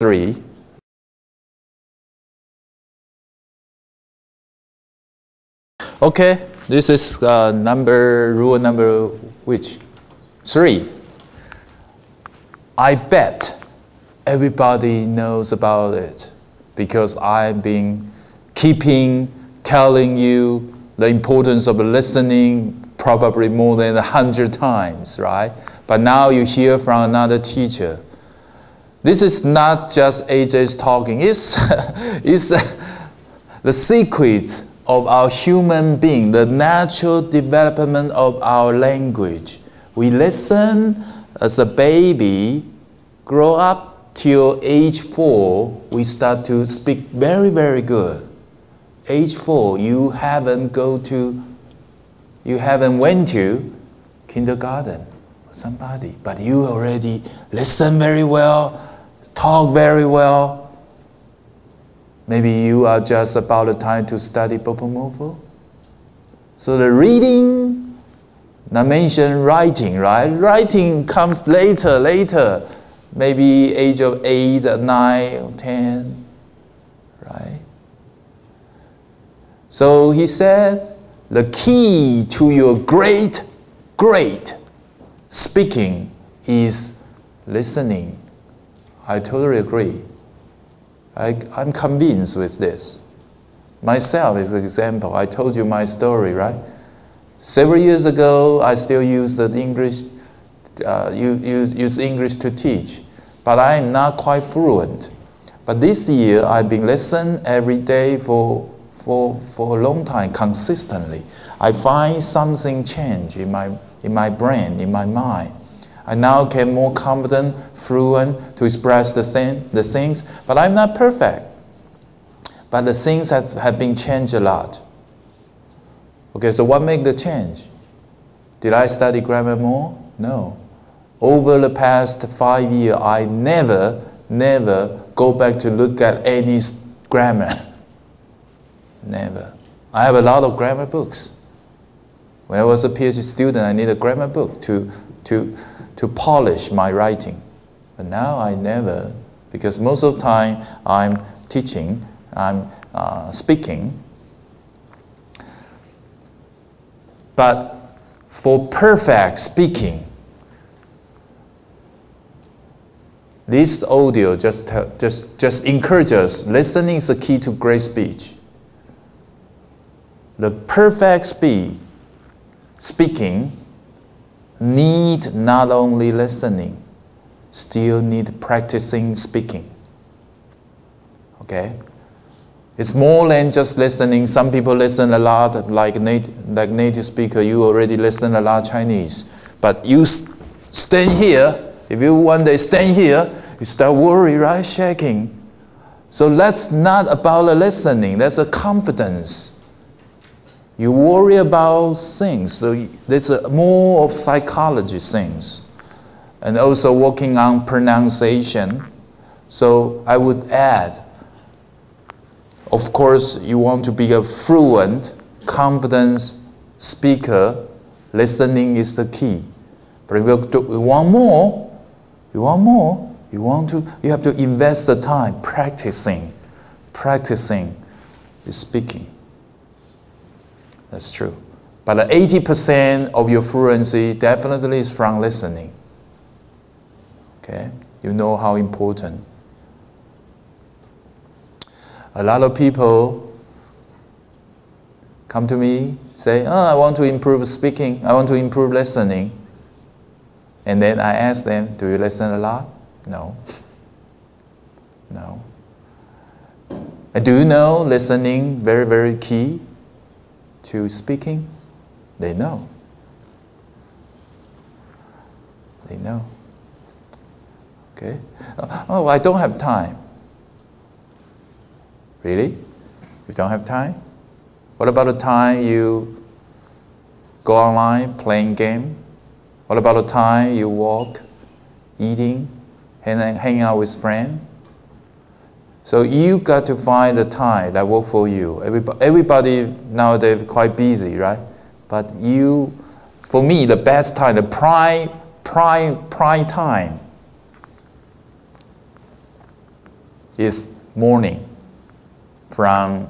3. Okay, this is rule number which? 3. I bet everybody knows about it because I've been telling you the importance of listening probably more than 100 times, right? But now you hear from another teacher. This is not just AJ's talking. It's the secret of our human being, the natural development of our language. We listen as a baby, grow up till age 4, we start to speak very, very good. Age 4, you haven't went to kindergarten or somebody, but you already listen very well, talk very well. Maybe you are just about the time to study Bopomofo. So the reading, not mention writing, right? Writing comes later, maybe age of 8, 9, or 10, right? So he said, the key to your great speaking is listening. I totally agree. I'm convinced with this. Myself, as an example, I told you my story, right? Several years ago, I still use the English, use English to teach, but I am not quite fluent. But this year, I've been listening every day for a long time, consistently. I find something change in my brain, in my mind. I now can more confident, fluent to express the things, but I'm not perfect. But the things have been changed a lot. Okay, so what made the change? Did I study grammar more? No. Over the past 5 years, I never go back to look at any grammar. Never. I have a lot of grammar books. When I was a PhD student, I need a grammar book to polish my writing. But now I never, because most of the time I'm teaching, I'm speaking. But for perfect speaking, this audio just encourages, listening is the key to great speech. The perfect speaking need not only listening, still need practicing speaking. Okay? It's more than just listening. Some people listen a lot, like native speaker, you already listen a lot Chinese. But you stand here, if you one day stand here, you start worry, right? Shaking. So that's not about the listening, that's a confidence. You worry about things, so there's more of psychology things. And also working on pronunciation. So I would add, of course, you want to be a fluent, confident speaker. Listening is the key. But if you want more, you have to invest the time practicing the speaking. That's true. But 80% of your fluency definitely is from listening. Okay? You know how important. A lot of people come to me, say, oh, I want to improve speaking, I want to improve listening. And then I ask them, do you listen a lot? No. No. And do you know listening very, very key to speaking? They know. They know. Okay? Oh, I don't have time. Really? You don't have time? What about the time you go online playing game? What about the time you walk, eating, hanging out with friends? So you got to find the time that works for you. Everybody nowadays quite busy, right? But for me, the best time, the prime time is morning, from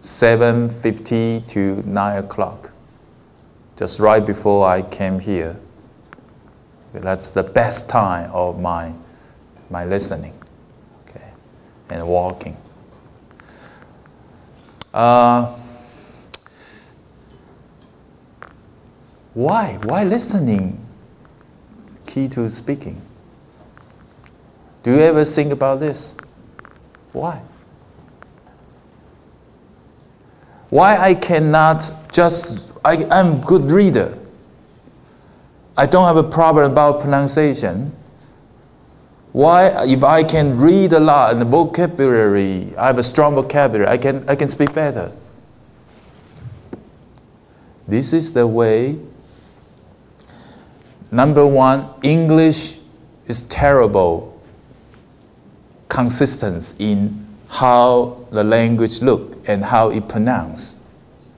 7:50 to 9 o'clock, just right before I came here. That's the best time of my listening, okay, and walking. Why listening key to speaking? Do you ever think about this? Why? Why I cannot just, I'm a good reader. I don't have a problem about pronunciation. Why, if I can read a lot and the vocabulary, I have a strong vocabulary, I can speak better. This is the way. Number one, English is terrible consistency in how the language look and how it pronounce.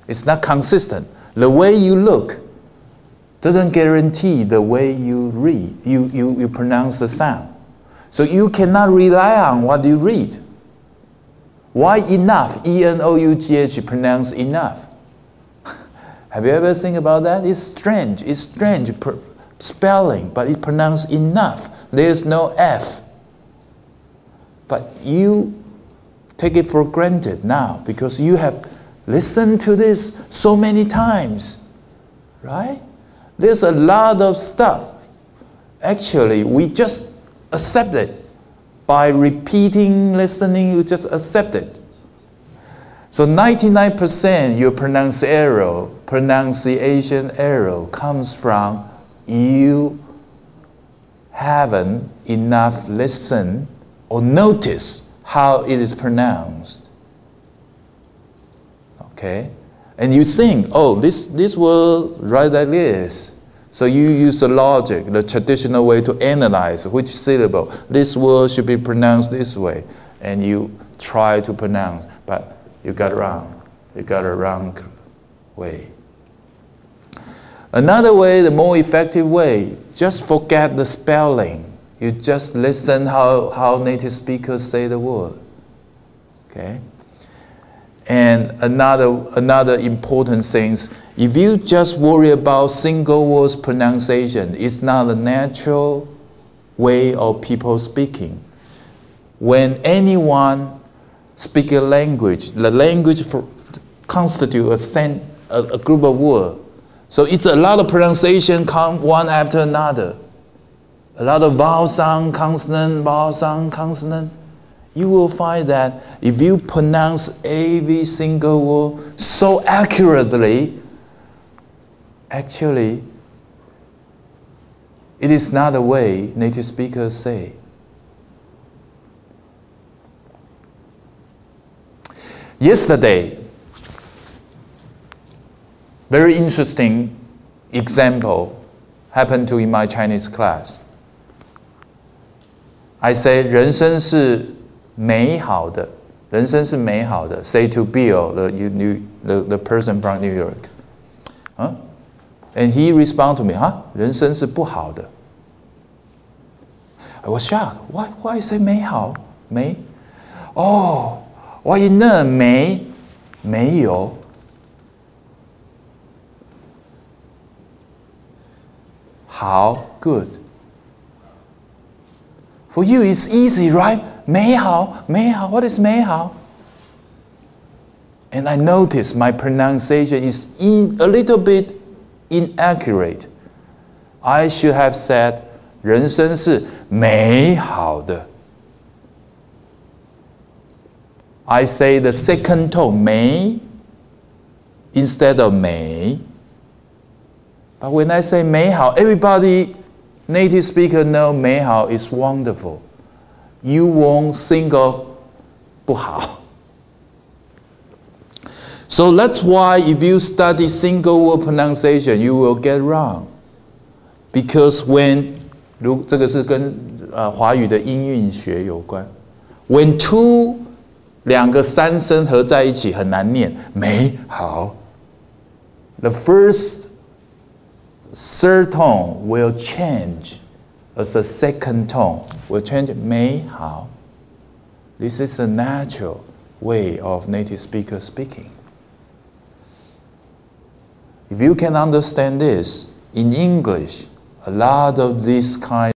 It's not consistent. The way you look doesn't guarantee the way you read, you pronounce the sound. So you cannot rely on what you read. Why enough? E-N-O-U-G-H pronounce enough. Have you ever think about that? It's strange spelling, but it pronounced enough. There's no F. But you take it for granted now because you have listened to this so many times, right? There's a lot of stuff. Actually, we just accept it. By repeating, listening, you just accept it. So 99% your pronunciation error comes from you haven't enough listen or notice how it is pronounced. Okay? And you think, oh, this word right like this. So you use the logic, the traditional way to analyze which syllable. This word should be pronounced this way. And you try to pronounce, but you got it wrong. You got a wrong way. Another way, the more effective way, just forget the spelling. You just listen how native speakers say the word. Okay? And another important thing, if you just worry about single words pronunciation, it's not a natural way of people speaking. When anyone speaks a language, the language constitutes a group of words. So it's a lot of pronunciation come one after another. A lot of vowel sound, consonant, vowel sound, consonant. You will find that if you pronounce every single word so accurately, actually, it is not the way native speakers say. Yesterday, very interesting example happened to in my Chinese class. I say, 人生是美好的，人生是美好的. Say to Bill, the person from New York. Huh? And he responded to me, huh? 人生是不好的. I was shocked. Why say 美好? 美? Oh, 我以那美没有. How? Good. For you, it's easy, right? 美好, 美好. What is 美好? And I noticed my pronunciation is a little bit inaccurate. I should have said, 人生是美好的. I say the second tone, 美 instead of 美. But when I say 美好, everybody, native speaker know 美好 is wonderful. You won't think of 不好. So that's why if you study single word pronunciation, you will get wrong. Because when 这个是跟华语的音韵学有关。When 两个三声合在一起很难念，美好。The first third tone will change as a second tone will change 美好 This is a natural way of native speaker speaking. If you can understand this, in English, a lot of this kind